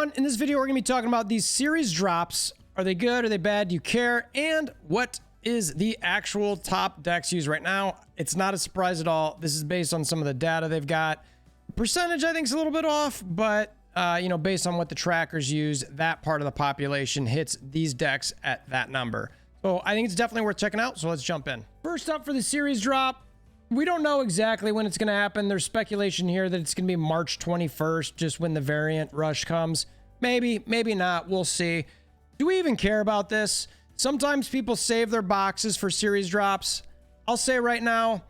everyone. In this video, we're going to be talking about these series drops. Are they good? Are they bad? Do you care? And what is the actual top decks used right now? It's not a surprise at all. This is based on some of the data they've got. Percentage, I think, is a little bit off, but you know, based on what the trackers use, that part of the population hits these decks at that number. So I think it's definitely worth checking out. So let's jump in. First up for the series drop. We don't know exactly when it's going to happen. There's speculation here that it's going to be March 21st, just when the variant rush comes. Maybe, maybe not. We'll see. Do we even care about this? Sometimes people save their boxes for series drops. I'll say right now,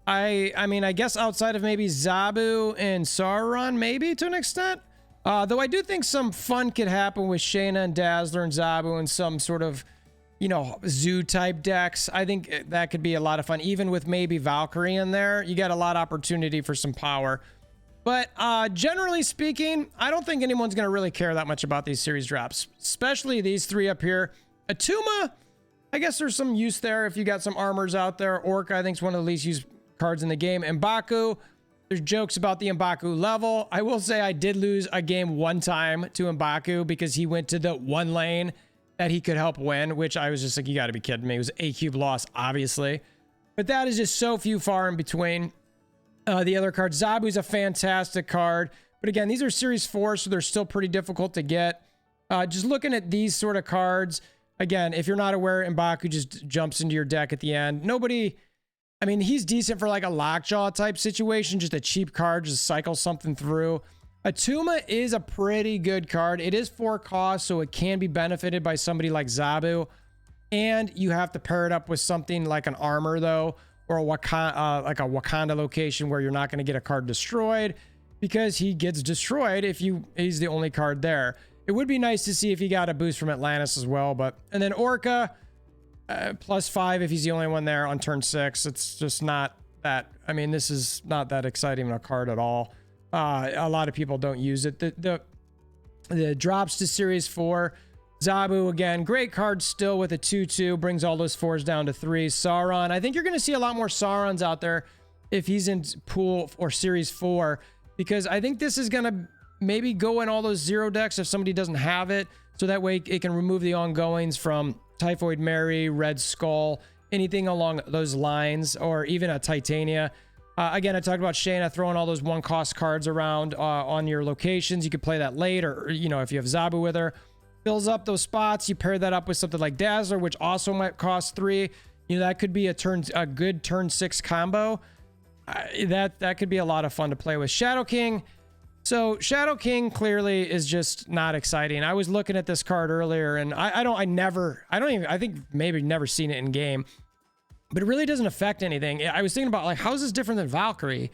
I mean, I guess outside of maybe Zabu and Sauron, maybe to an extent. Though I do think some fun could happen with Shayna and Dazzler and Zabu and some sort of, you know, zoo type decks. I think that could be a lot of fun, even with maybe Valkyrie in there. You got a lot of opportunity for some power. But generally speaking, I don't think anyone's going to really care that much about these series drops, especially these three up here. Atuma, I guess there's some use there if you got some armors out there. Orc, I think, is one of the least used cards in the game. M'Baku, there's jokes about the M'Baku level. I will say I did lose a game one time to M'Baku because he went to the one lane that he could help win, which I was just like, you got to be kidding me. It was a cube loss, obviously. But that is just so few far in between. The other card, Zabu's a fantastic card. But again, these are Series 4, so they're still pretty difficult to get. Just looking at these sort of cards, again, if you're not aware, M'Baku just jumps into your deck at the end. Nobody, I mean, he's decent for like a Lockjaw type situation, just a cheap card, just cycle something through. Atuma is a pretty good card. It is 4 cost, so it can be benefited by somebody like Zabu. And you have to pair it up with something like an armor, though, or a like a Wakanda location where you're not going to get a card destroyed because he gets destroyed if he's the only card there. It would be nice to see if he got a boost from Atlantis as well. And then Orca, +5 if he's the only one there on turn 6. It's just not that, I mean, this is not that exciting a card at all. A lot of people don't use it. The drops to Series 4. Zabu, again, great card still with a 2/2. Brings all those 4s down to 3. Sauron, I think you're going to see a lot more Saurons out there if he's in pool or Series 4. Because I think this is going to maybe go in all those 0 decks if somebody doesn't have it. So that way it can remove the ongoings from Typhoid Mary, Red Skull, anything along those lines, or even a Titania. Again, I talked about Shayna throwing all those 1-cost cards around on your locations. You could play that late, or, you know, if you have Zabu with her, fills up those spots. You pair that up with something like Dazzler, which also might cost 3. You know, that could be a good turn 6 combo. That could be a lot of fun to play with. Shadow King. So Shadow King clearly is just not exciting. I was looking at this card earlier, and I think maybe never seen it in game. But it really doesn't affect anything. I was thinking about, like, how is this different than Valkyrie?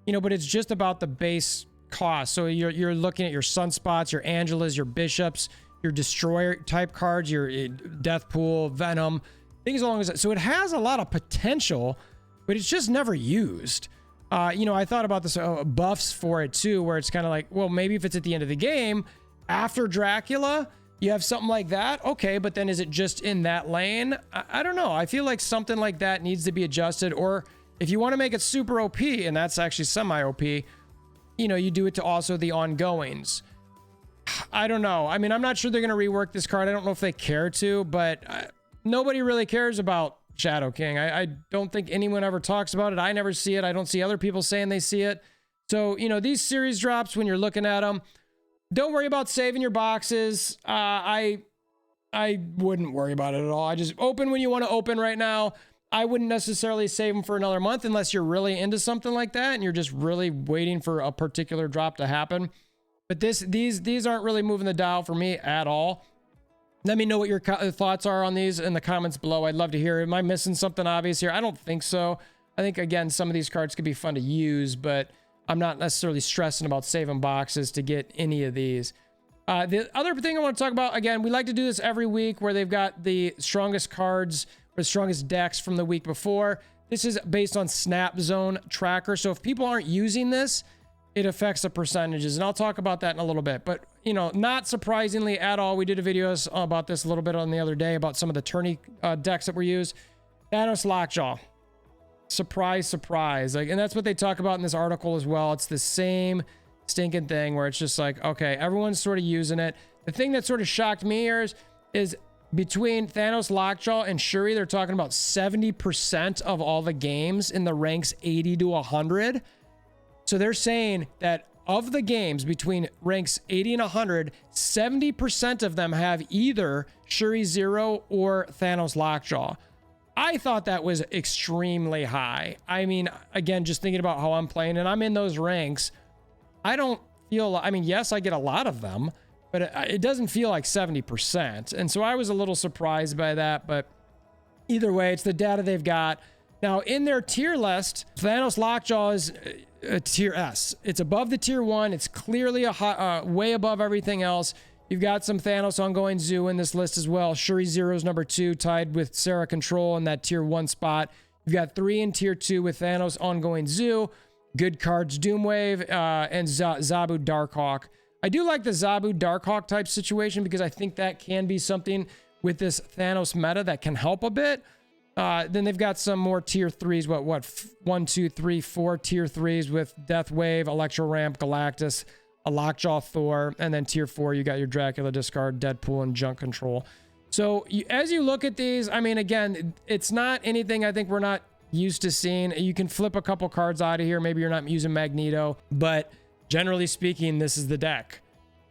You know, but it's just about the base cost. So you're looking at your Sunspots, your Angelas, your Bishops, your Destroyer type cards, your Deathpool, Venom, things along that. So it has a lot of potential, but it's just never used. You know, I thought about this buffs for it too, where it's kind of like, well, maybe if it's at the end of the game, after Dracula, you have something like that. Okay, but then is it just in that lane? I don't know. I feel like something like that needs to be adjusted. Or if you want to make it super OP, and that's actually semi-OP, you know, you do it to also the ongoings. I don't know. I mean, I'm not sure they're going to rework this card. I don't know if they care to, but nobody really cares about Shadow King. I don't think anyone ever talks about it. I never see it. I don't see other people saying they see it. So, you know, these series drops, when you're looking at them, don't worry about saving your boxes. I wouldn't worry about it at all. I just open when you want to open right now. I wouldn't necessarily save them for another month unless you're really into something like that and you're just really waiting for a particular drop to happen. But these aren't really moving the dial for me at all. Let me know what your thoughts are on these in the comments below. I'd love to hear. Am I missing something obvious here? I don't think so. I think, again, some of these cards could be fun to use, but I'm not necessarily stressing about saving boxes to get any of these. The other thing I want to talk about, again, we like to do this every week where they've got the strongest cards or strongest decks from the week before. This is based on Snap Zone Tracker. So if people aren't using this, it affects the percentages. And I'll talk about that in a little bit. But, you know, not surprisingly at all, we did a video about this a little bit on the other day about some of the tourney decks that were used. Thanos Lockjaw. Surprise, surprise. Like, and that's what they talk about in this article as well. It's the same stinking thing where it's just like, okay, everyone's sort of using it. The thing that sort of shocked me here is between Thanos, Lockjaw, and Shuri, they're talking about 70% of all the games in the ranks 80 to 100. So they're saying that of the games between ranks 80 and 100, 70% of them have either Shuri Zero or Thanos Lockjaw. I thought that was extremely high. I mean, again, just thinking about how I'm playing and I'm in those ranks, I don't feel, I mean, yes, I get a lot of them, but it doesn't feel like 70%. And so I was a little surprised by that, but either way, it's the data they've got. Now, in their tier list, Thanos Lockjaw is a tier S. It's above the tier 1. It's clearly way above everything else. You've got some Thanos Ongoing Zoo in this list as well. Shuri Zero's number 2, tied with Sarah Control in that tier 1 spot. You've got 3 in tier 2 with Thanos Ongoing Zoo, good cards Doomwave, and Zabu Darkhawk. I do like the Zabu Darkhawk type situation because I think that can be something with this Thanos meta that can help a bit. Then they've got some more tier 3s. What? 1, 2, 3, 4 tier 3s with Deathwave, Electro Ramp, Galactus, a Lockjaw Thor, and then tier 4, you got your Dracula Discard, Deadpool, and Junk Control. So as you look at these, I mean, again, it's not anything I think we're not used to seeing. You can flip a couple cards out of here. Maybe you're not using Magneto, but generally speaking, this is the deck.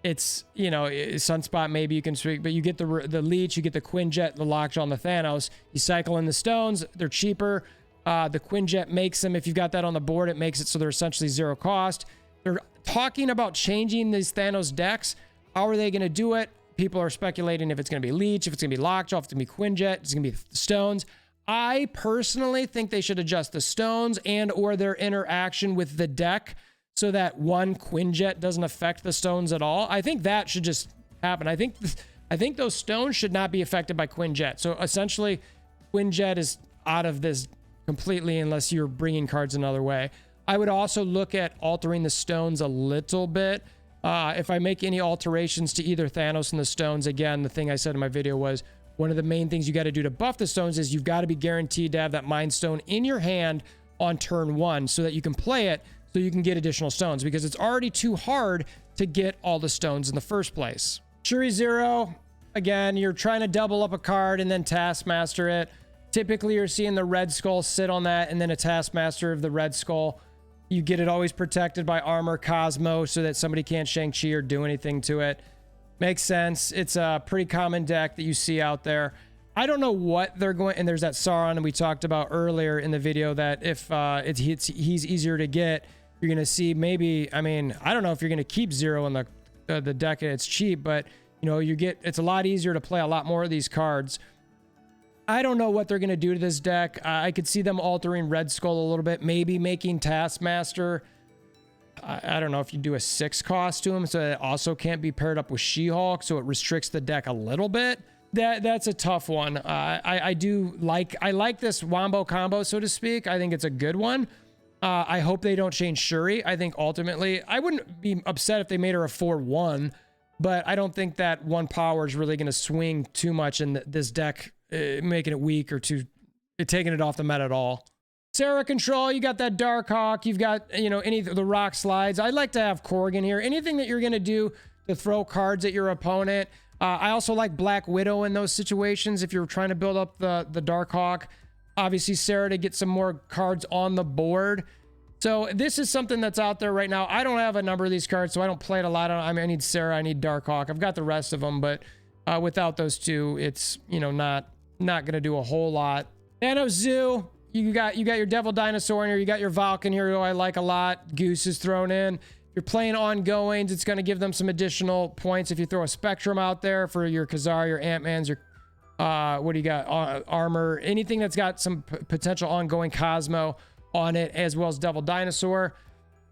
It's, you know, Sunspot maybe you can speak, but you get the Leech, you get the Quinjet, the Lockjaw, and the Thanos. You cycle in the stones. They're cheaper. The Quinjet makes them, if you've got that on the board, it makes it so they're essentially 0 cost. They're talking about changing these Thanos decks. How are they going to do it? People are speculating if it's going to be Leech, if it's going to be Lockjaw, if it's going to be Quinjet, it's going to be stones. I personally think they should adjust the stones and or their interaction with the deck so that one Quinjet doesn't affect the stones at all. I think that should just happen. I think those stones should not be affected by Quinjet. So essentially, Quinjet is out of this completely unless you're bringing cards another way. I would also look at altering the stones a little bit. If I make any alterations to either Thanos and the stones, again, the thing I said in my video was one of the main things you got to do to buff the stones is you've got to be guaranteed to have that Mind Stone in your hand on turn 1 so that you can play it so you can get additional stones, because it's already too hard to get all the stones in the first place. Shuri Zero, again, you're trying to double up a card and then Taskmaster it. Typically, you're seeing the Red Skull sit on that and then a Taskmaster of the Red Skull. You get it always protected by Armor Cosmo so that somebody can't Shang-Chi or do anything to it. Makes sense. It's a pretty common deck that you see out there. I don't know what they're going, and there's that Sauron and we talked about earlier in the video that if he's easier to get, you're going to see maybe, I mean, I don't know if you're going to keep Zero in the deck and it's cheap, but you know, it's a lot easier to play a lot more of these cards. I don't know what they're going to do to this deck. I could see them altering Red Skull a little bit, maybe making Taskmaster. I don't know if you do a 6 cost to him, so it also can't be paired up with She-Hulk, so it restricts the deck a little bit. That's a tough one. I like this Wombo combo, so to speak. I think it's a good one. I hope they don't change Shuri. I think ultimately, I wouldn't be upset if they made her a 4-1, but I don't think that 1 power is really going to swing too much in this deck, making it weak or taking it off the meta at all. Sarah Control, you got that Darkhawk, you've got, you know, any of the rock slides. I'd like to have Corrigan here. Anything that you're going to do to throw cards at your opponent. I also like Black Widow in those situations if you're trying to build up the Darkhawk. Obviously, Sarah to get some more cards on the board. So this is something that's out there right now. I don't have a number of these cards, so I don't play it a lot. I mean, I need Sarah, I need Darkhawk. I've got the rest of them, but without those two, it's, you know, not going to do a whole lot. Thanos Zoo, you got your Devil Dinosaur in here. You got your Valken here, who I like a lot. Goose is thrown in. If you're playing ongoings, it's going to give them some additional points. If you throw a Spectrum out there for your Khazar, your Ant-Mans, your what do you got? Armor, anything that's got some potential ongoing Cosmo on it, as well as Devil Dinosaur.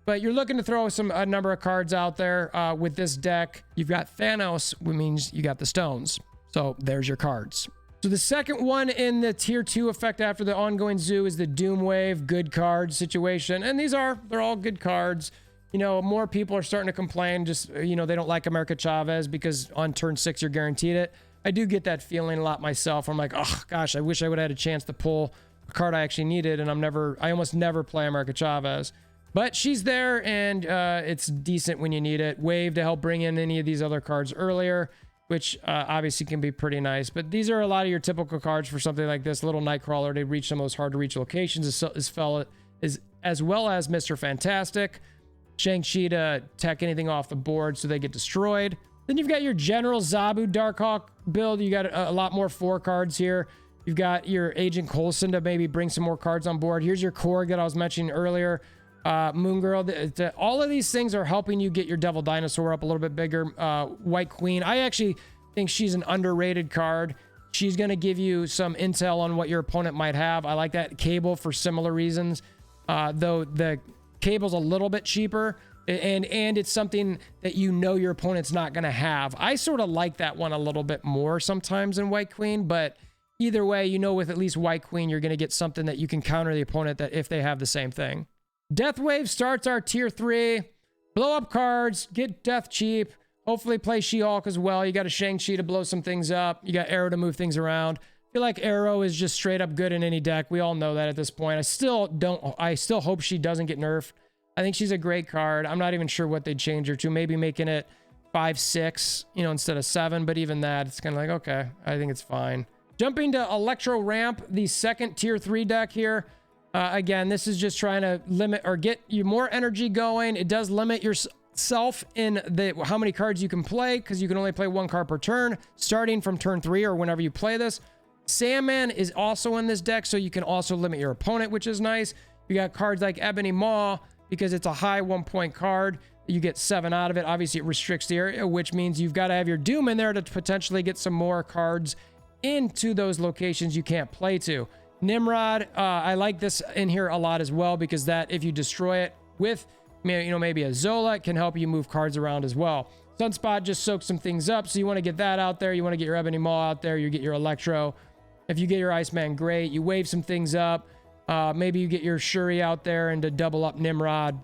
But you're looking to throw a number of cards out there with this deck. You've got Thanos, which means you got the stones. So there's your cards. So the second one in the tier 2 effect after the ongoing zoo is the Doomwave good card situation. And they're all good cards. You know, more people are starting to complain, just, you know, they don't like America Chavez because on turn 6 you're guaranteed it. I do get that feeling a lot myself. I'm like, oh gosh, I wish I would have had a chance to pull a card I actually needed, and I almost never play America Chavez. But she's there, and it's decent when you need it. Wave to help bring in any of these other cards earlier, which obviously can be pretty nice. But these are a lot of your typical cards for something like this. Little Nightcrawler to reach some of those hard-to-reach locations, as well as Mr. Fantastic. Shang-Chi to tech anything off the board so they get destroyed. Then you've got your general Zabu Darkhawk build. You got a lot more 4 cards here. You've got your Agent Coulson to maybe bring some more cards on board. Here's your Korg that I was mentioning earlier. Moon Girl. All of these things are helping you get your Devil Dinosaur up a little bit bigger. White Queen. I actually think she's an underrated card. She's going to give you some intel on what your opponent might have. I like that. Cable for similar reasons. Though the Cable's a little bit cheaper. And it's something that you know your opponent's not going to have. I sort of like that one a little bit more sometimes than White Queen, but either way, you know with at least White Queen, you're going to get something that you can counter the opponent that if they have the same thing. Death Wave starts our tier 3. Blow up cards, get death cheap. Hopefully play She-Hulk as well. You got a Shang-Chi to blow some things up. You got Arrow to move things around. I feel like Arrow is just straight up good in any deck. We all know that at this point. I still hope she doesn't get nerfed. I think she's a great card. I'm not even sure what they'd change her to. Maybe making it 5-6, instead of 7. But even that, it's kind of like, okay, I think it's fine. Jumping to Electro Ramp, the second tier 3 deck here. Again, this is just trying to limit or get you more energy going. It does limit yourself in how many cards you can play, because you can only play 1 card per turn, starting from turn 3 or whenever you play this. Sandman is also in this deck, so you can also limit your opponent, which is nice. You got cards like Ebony Maw, because it's a high 1-point card. You get 7 out of it. Obviously, it restricts the area, which means you've got to have your Doom in there to potentially get some more cards into those locations you can't play to. Nimrod, I like this in here a lot as well, because that, if you destroy it with, maybe a Zola, it can help you move cards around as well. Sunspot just soaks some things up, so you want to get that out there. You want to get your Ebony Maw out there. You get your Electro. If you get your Iceman, great. You wave some things up. Maybe you get your Shuri out there and to double up Nimrod.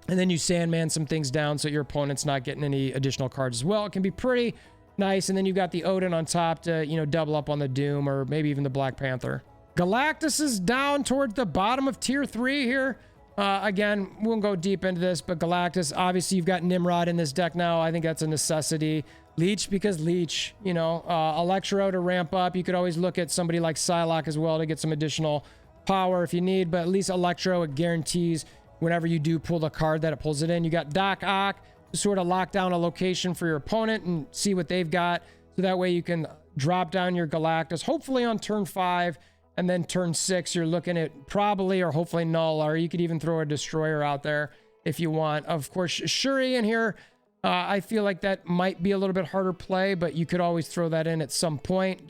And then you Sandman some things down so your opponent's not getting any additional cards as well. It can be pretty nice. And then you've got the Odin on top to, double up on the Doom or maybe even the Black Panther. Galactus is down towards the bottom of tier 3 here. Again, we won't go deep into this, but Galactus, obviously you've got Nimrod in this deck now. I think that's a necessity. Leech, because Leech, Electro to ramp up. You could always look at somebody like Psylocke as well to get some additional power if you need, but at least Electro, it guarantees whenever you do pull the card that it pulls it in. You got Doc Ock to sort of lock down a location for your opponent and see what they've got, so that way you can drop down your Galactus, hopefully on turn 5, and then turn 6 you're looking at probably or hopefully Null, or you could even throw a Destroyer out there if you want. Of course, Shuri in here, I feel like that might be a little bit harder play, but you could always throw that in at some point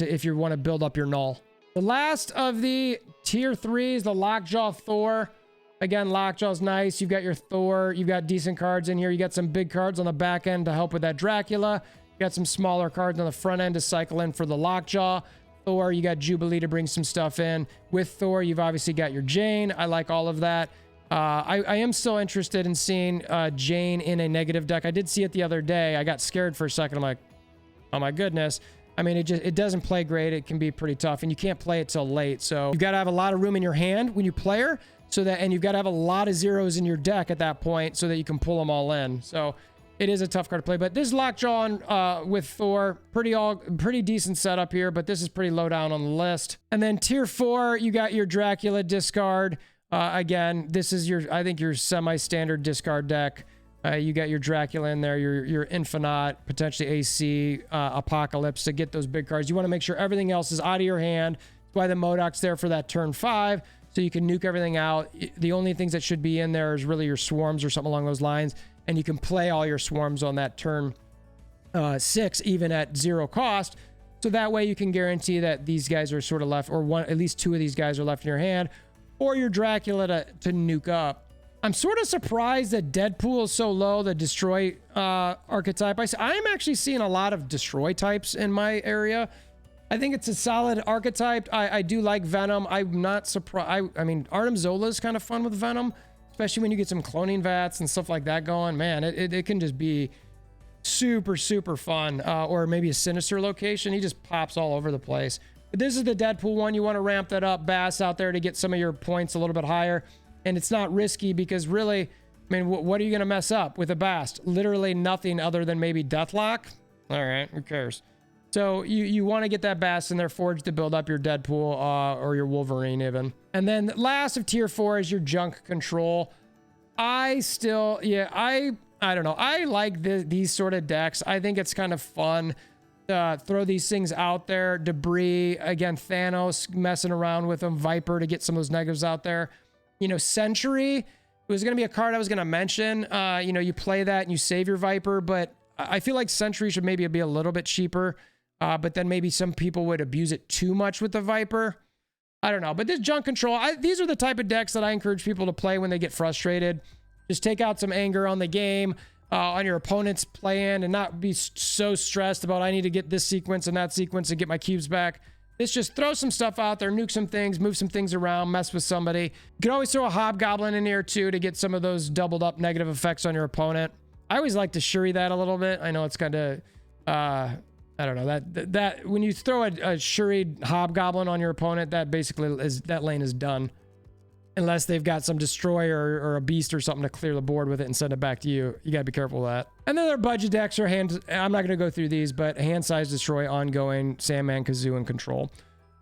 if you want to build up your Null. The last of the tier 3s, the Lockjaw Thor. Again, Lockjaw's nice. You've got your Thor. You've got decent cards in here. You got some big cards on the back end to help with that Dracula. You got some smaller cards on the front end to cycle in for the Lockjaw. Thor, you got Jubilee to bring some stuff in. With Thor, you've obviously got your Jane. I like all of that. I am still interested in seeing Jane in a negative deck. I did see it the other day. I got scared for a second. I'm like, oh my goodness. I mean, it doesn't play great. It can be pretty tough, and you can't play it till late. So you've got to have a lot of room in your hand when you play her, and you've got to have a lot of zeros in your deck at that point so that you can pull them all in. So it is a tough card to play, but this Lockjaw with Thor, pretty decent setup here, but this is pretty low down on the list. And then tier 4, you got your Dracula discard. Again, this is I think your semi-standard discard deck. You got your Dracula in there, your Infinite, potentially AC, Apocalypse to get those big cards. You want to make sure everything else is out of your hand. That's why the MODOK's there for that turn 5, so you can nuke everything out. The only things that should be in there is really your swarms or something along those lines, and you can play all your swarms on that turn 6, even at 0 cost. So that way you can guarantee that these guys are sort of left, or at least 2 of these guys are left in your hand, or your Dracula to nuke up. I'm sort of surprised that Deadpool is so low, the Destroy archetype. I'm actually seeing a lot of Destroy types in my area. I think it's a solid archetype. I do like Venom. I'm not surprised. I mean, Artem Zola is kind of fun with Venom, especially when you get some cloning vats and stuff like that going. Man, it can just be super, super fun. Or maybe a Sinister location. He just pops all over the place. But this is the Deadpool one. You want to ramp that up. Bass out there to get some of your points a little bit higher. And it's not risky because really, I mean, what are you going to mess up with a Bast? Literally nothing other than maybe Deathlock. All right, who cares? So you want to get that Bast in there forged to build up your Deadpool or your Wolverine even. And then last of tier 4 is your junk control. I still, yeah, I don't know. I like these sort of decks. I think it's kind of fun to throw these things out there. Debris, again, Thanos messing around with them. Viper to get some of those negatives out there. You know, Sentry, it was going to be a card I was going to mention. You know, you play that and you save your Viper, but I feel like Sentry should maybe be a little bit cheaper. But then maybe some people would abuse it too much with the Viper. I don't know. But this junk control, these are the type of decks that I encourage people to play when they get frustrated. Just take out some anger on the game, on your opponent's plan, and not be so stressed about I need to get this sequence and that sequence and get my cubes back. It's just throw some stuff out there, nuke some things, move some things around, mess with somebody. You can always throw a Hobgoblin in here too to get some of those doubled up negative effects on your opponent. I always like to Shuri that a little bit. I know it's kind of, I don't know, that when you throw a Shuri Hobgoblin on your opponent, that basically is, that lane is done. Unless they've got some destroyer or a beast or something to clear the board with it and send it back to you. You got to be careful with that. And then their budget decks are hand, I'm not going to go through these, but hand size destroy, ongoing, Sandman, Kazoo, and control.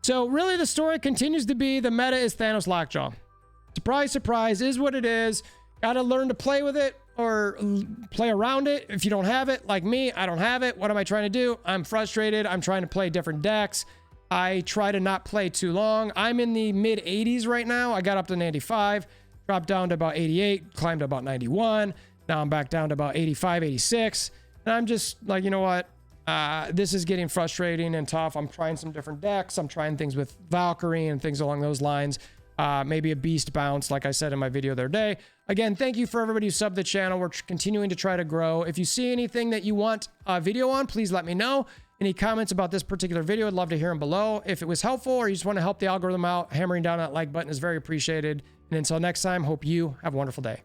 So really the story continues to be the meta is Thanos Lockjaw. Surprise, surprise, is what it is. Got to learn to play with it or play around it. If you don't have it, like me, I don't have it. What am I trying to do? I'm frustrated. I'm trying to play different decks. I try to not play too long. I'm in the mid 80s right now. I got up to 95, dropped down to about 88, climbed to about 91. Now I'm back down to about 85, 86. And I'm just like, you know what? This is getting frustrating and tough. I'm trying some different decks. I'm trying things with Valkyrie and things along those lines. Maybe a beast bounce, like I said in my video the other day. Again, thank you for everybody who subbed the channel. We're continuing to try to grow. If you see anything that you want a video on, please let me know. Any comments about this particular video, I'd love to hear them below. If it was helpful or you just want to help the algorithm out, hammering down that like button is very appreciated. And until next time, hope you have a wonderful day.